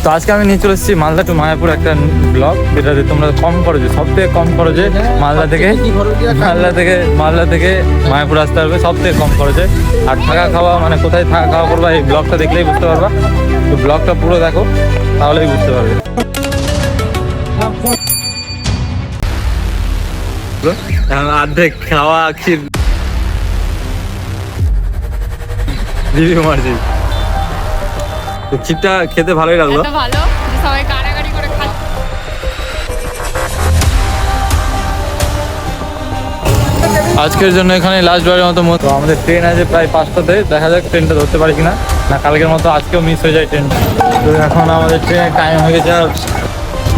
তো আজকে আমি নিয়ে চলে এসেছি মালদা টু মায়াপুর একটা ব্লগ, যেটাতে তোমরা কম খরচে, সব থেকে কম খরচে মালদা থেকে মায়াপুর আসতে পারবে সব থেকে কম খরচে। আর থাকা খাওয়া মানে কোথায় থাকা খাওয়া করবা এই ব্লগটা দেখলেই বুঝতে পারবা। তো ব্লগটা পুরো দেখো তাহলেই বুঝতে পারবে। এখন অর্ধেক খাওয়া ক্ষীর দিবি মারছি। তো ক্ষীরটা খেতে ভালোই লাগলো। ভালো সবাই কাড়াকাড়ি করে খাচ্ছে। আজকের জন্য এখানে লাস্ট বারের মতো তো আমাদের ট্রেন আছে প্রায় 5টাতে, দেখা যাক ট্রেনটা ধরতে পারি কিনা। না কালকের মতো আজকেও মিস হয়ে যায় ট্রেনটা। তো এখন আমাদের ট্রেনের টাইম হয়ে গেছে।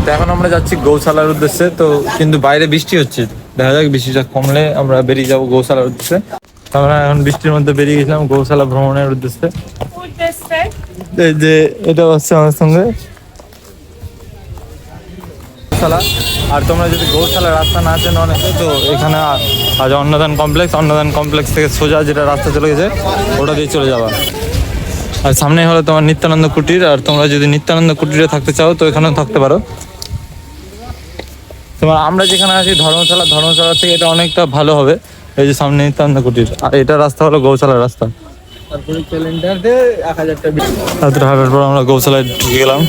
তো এখন আমরা যাচ্ছি গৌশালার উদ্দেশ্যে। তো কিন্তু বাইরে বৃষ্টি হচ্ছে, দেখা যাক বৃষ্টিটা কমলে আমরা বেরিয়ে যাবো গৌশালার উদ্দেশ্যে। আমরা এখন বৃষ্টির মধ্যে বেরিয়ে গেছিলাম গৌশালা ভ্রমণের উদ্দেশ্যে। এই যে এটা হচ্ছে আমার সঙ্গে গৌশালা। আর তোমরা যদি গৌশালার রাস্তা না চেনো অনেকে, তো এখানে আজ অন্নদান কমপ্লেক্স থেকে সোজা যেটা রাস্তা চলে গেছে ওটা দিয়ে চলে যাবা। আর সামনে হলো তোমার নিত্যানন্দ কুটির। আর তোমরা যদি নিত্যানন্দ কুটিরে থাকতে চাও তো এখানেও থাকতে পারো। তোমার আমরা যেখানে আছি ধর্মশালা থেকে এটা অনেকটা ভালো হবে। এই যে সামনে নিত্যানন্দ কুটির, আর এটা রাস্তা হলো গৌশালার রাস্তা। হাঁটার পর আমরা গৌশালায় ঢুকে গেলাম।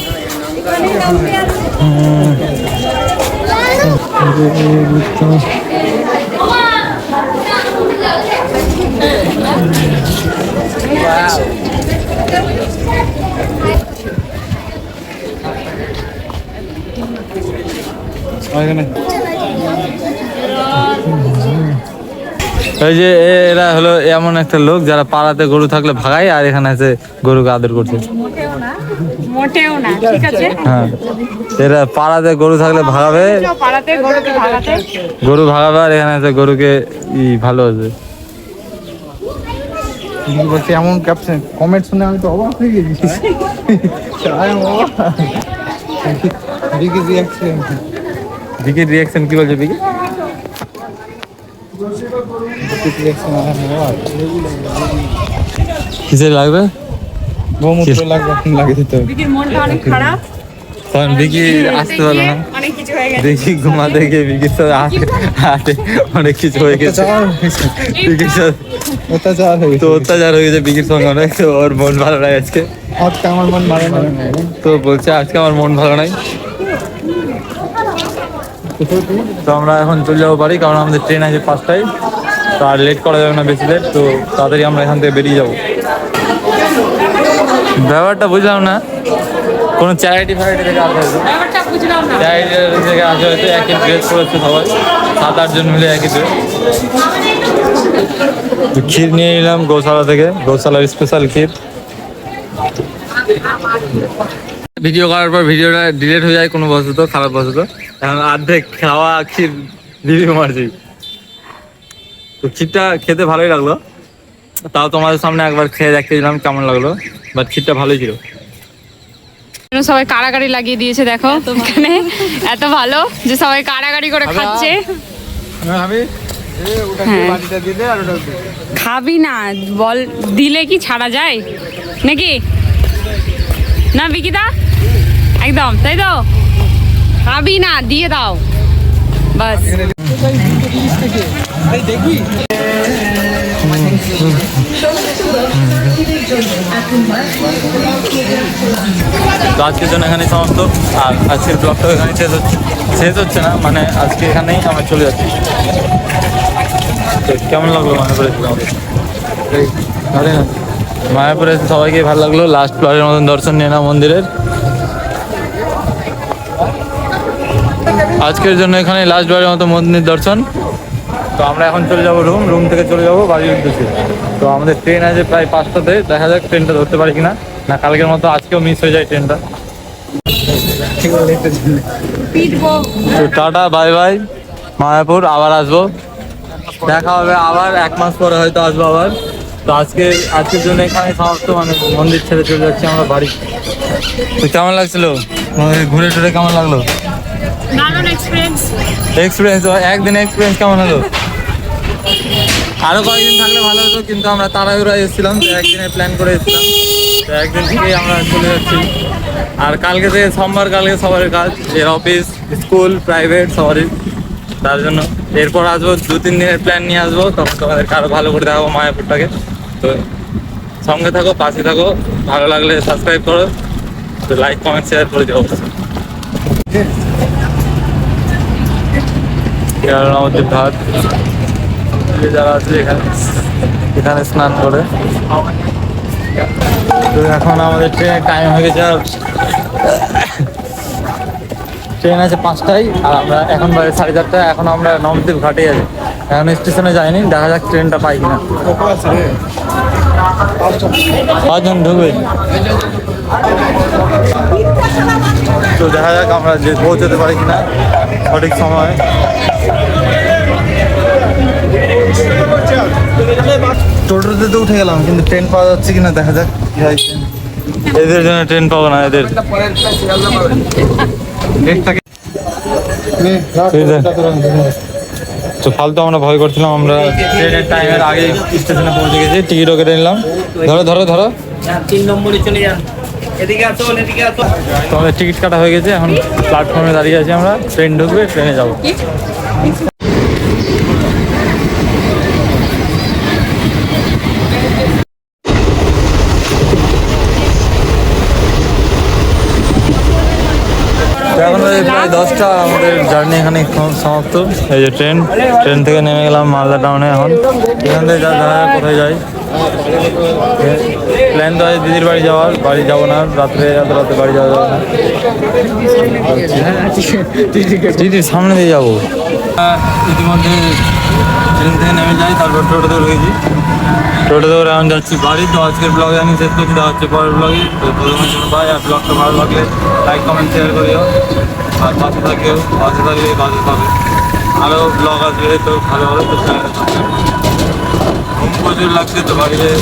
এই যে এরা হলো এমন একটা লোক যারা পাড়াতে গরু থাকলে ভাগায়, আর এখানে আছে গরুকে আদর করছে। মোটেও না, ঠিক আছে। হ্যাঁ, এরা পাড়াতে গরু থাকলে ভাগাবে, গরু ভাগাবে, আর এখানে আছে গরুকে ভালো আছে। বলছি এমন ক্যাপশন কমেন্ট শুনে আমি তো অবাক হয়ে গেছি। বিকির রিয়াকশন কি বলছে? বিকি কিসে লাগবে? গোমূত্র লাগে দিতে। বিকির মনটা অনেক খারাপ, কারণ বিকি আসতে পারলো না। অনেক কিছু হয়ে গেছে। দেখি ঘুমাতে গিয়ে বিকির সাথে হাতে অনেক কিছু হয়ে গেছে। বিকির সাথে অত্যাচার হয়ে গেছে বিকির সঙ্গে অনেক। তো ওর মন ভালো নাই আজকে। আজকে আমার মন ভালো না, তো বলছে আজকে আমার মন ভালো নাই। তো আমরা এখন চলে যাবো বাড়ি, কারণ আমাদের ট্রেন আছে 5টায়। তো আর লেট করা যাবে না, বেশি লেট। তো তাড়াতাড়ি আমরা এখান থেকে বেরিয়ে যাবো। ব্যাপারটা বুঝলাম না, কোনো চ্যারিটি থেকে আসা হয়েছে, ব্যাপারটা বুঝলাম না। চ্যারিটি থেকে আসা হয়েছে। একই ড্রেস পরেছে সবাই, 7-8 জন মিলে একই ড্রেস। ক্ষীর নিয়ে নিলাম গৌশালা থেকে, গৌশালার স্পেশাল ক্ষীর। ভিডিও করার পর ভিডিওটা ডিলিট হয়ে যায় কোনো বশত, খারাপ বশত। এখন অর্ধেক খাওয়া ক্ষীর দিবি মারছি। তো ক্ষীরটা খেতে ভালোই লাগলো, তাও তোমাদের সামনে একবার খেয়ে দেখতে দিলাম কেমন লাগলো। বাট ক্ষীরটা ভালোই ছিল। সবাই কাড়াকাড়ি লাগিয়ে দিয়েছে, দেখো এখানে এত ভালো যে সবাই কাড়াকাড়ি করে খাচ্ছে। খাবি না বল, দিলে কি ছাড়া যায় নাকি? না বিকিদা, একদম তাই তো। খাবি না, দিয়ে দাও বাস। তো আজকের জন্য এখানেই সমাপ্ত। আর আজকের ব্লগটাও এখানে শেষ হচ্ছে না, মানে আজকে এখানেই আমরা চলে যাচ্ছি। তো কেমন লাগলো মায়াপুরে এসে আমাদের? মায়াপুরে এসে সবাইকে ভালো লাগলো। লাস্ট ফ্লোরের মতন দর্শন নিয়ে না মন্দিরের। আজকের জন্য এখানে লাস্ট বারের মতো মন্দির দর্শন। তো আমরা এখন চলে যাবো রুম থেকে চলে যাবো বাড়ির উদ্দেশ্যে। তো আমাদের ট্রেন আছে প্রায় 5টাতে, দেখা যাক ট্রেনটা ধরতে পারি কিনা। না কালকের মতো আজকেও মিস হয়ে যায় ট্রেনটা। তো টাটা, বাই বাই মায়াপুর, আবার আসবো, দেখা হবে আবার 1 মাস পরে হয়তো আসবো আবার। তো আজকের জন্য এখানে সমাপ্ত, মানে মন্দির ছেড়ে চলে যাচ্ছি আমরা বাড়ি। তো কেমন লাগছিল ঘুরে টুরে? কেমন লাগলো এক্সপিরিয়েন্স? একদিনের এক্সপিরিয়েন্স কেমন হলো? আরো কয়েকদিন থাকলে ভালো হতো, কিন্তু আমরা তাড়াহুড়া এসেছিলাম, তো একদিনের প্ল্যান করে এসেছিলাম। তো একদিন থেকেই আমরা চলে যাচ্ছি। আর কালকে থেকে সোমবার, কালকে সবারই কাজ, এর অফিস, স্কুল, প্রাইভেট সবারই। তার জন্য এরপর আসবো 2-3 দিনের প্ল্যান নিয়ে আসবো, তখন তোমাদেরকে আরো ভালো করে দেখাবো মায়াপুরটাকে। তো সঙ্গে থাকো, পাশে থাকো, ভালো লাগলে সাবস্ক্রাইব করো, তো লাইক কমেন্ট শেয়ার করে দিও অবশ্যই। আমাদের ঘাট যারা আছে এখানে এখানে স্নান করে। তো এখন আমাদের ট্রেনের টাইম হয়ে গেছে, আর ট্রেন আছে 5টায়, আর আমরা এখন বাজে 4:30। এখন আমরা নবদ্বীপ ঘাটে আছি, এখন স্টেশনে যাইনি, দেখা যাক ট্রেনটা পাই কিনা। 5জন ঢুকবে, তো দেখা যাক আমরা যে পৌঁছতে পারি কিনা সঠিক সময়। টোটোতে তো উঠে গেলাম, কিন্তু ট্রেন পাওয়া যাচ্ছে কিনা দেখা যাক কি হয়। এদের জন্য ট্রেন পাবো না, এদের তো ফালতু আমরা ভয় করছিলাম। আমরা ট্রেনের টাইমের আগে স্টেশনে পৌঁছে গেছি, টিকিটও কেটে নিলাম। ধরো ধরো ধরো, 3 নম্বরে চলে যান, এদিকে আসুন, এদিকে আসুন। তো আমাদের টিকিট কাটা হয়ে গেছে, এখন প্ল্যাটফর্মে দাঁড়িয়ে আছি আমরা। ট্রেন ঢুকবে, ট্রেনে যাবো। তো এখন বাজে প্রায় 10টা, আমাদের জার্নি এখানে সমাপ্ত। এই যে ট্রেন, ট্রেন থেকে নেমে গেলাম মালদা টাউনে। এখন এখান থেকে দেখা যাক কোথায় যাই। প্ল্যান তো আছে দিদির বাড়ি যাওয়ার, বাড়ি যাবো না রাত্রে, এত রাতে বাড়ি যাওয়া যাবে না। দিদির সামনে দিয়ে যাবো। ইতিমধ্যে ট্রেন থেকে নেমে যাই, তারপর টোটোতে রয়েছি, টোটোতে করে এখন যাচ্ছি বাড়ি। তো আজকের ব্লগে আমি শেষ করছি, দেখা হচ্ছে পরের ব্লগে। তো প্রথমের জন্য ভাই, আর ব্লগটা ভালো লাগলে লাইক কমেন্ট শেয়ার করিও, আর পাশে থাকেও, পাশে থাকলে পাশে পাবে। আরও ব্লগ আসবে, তো ভালো হবে। তো চ্যানেলটা ঘুম প্রচুর লাগছে, তো বাড়ি যেয়ে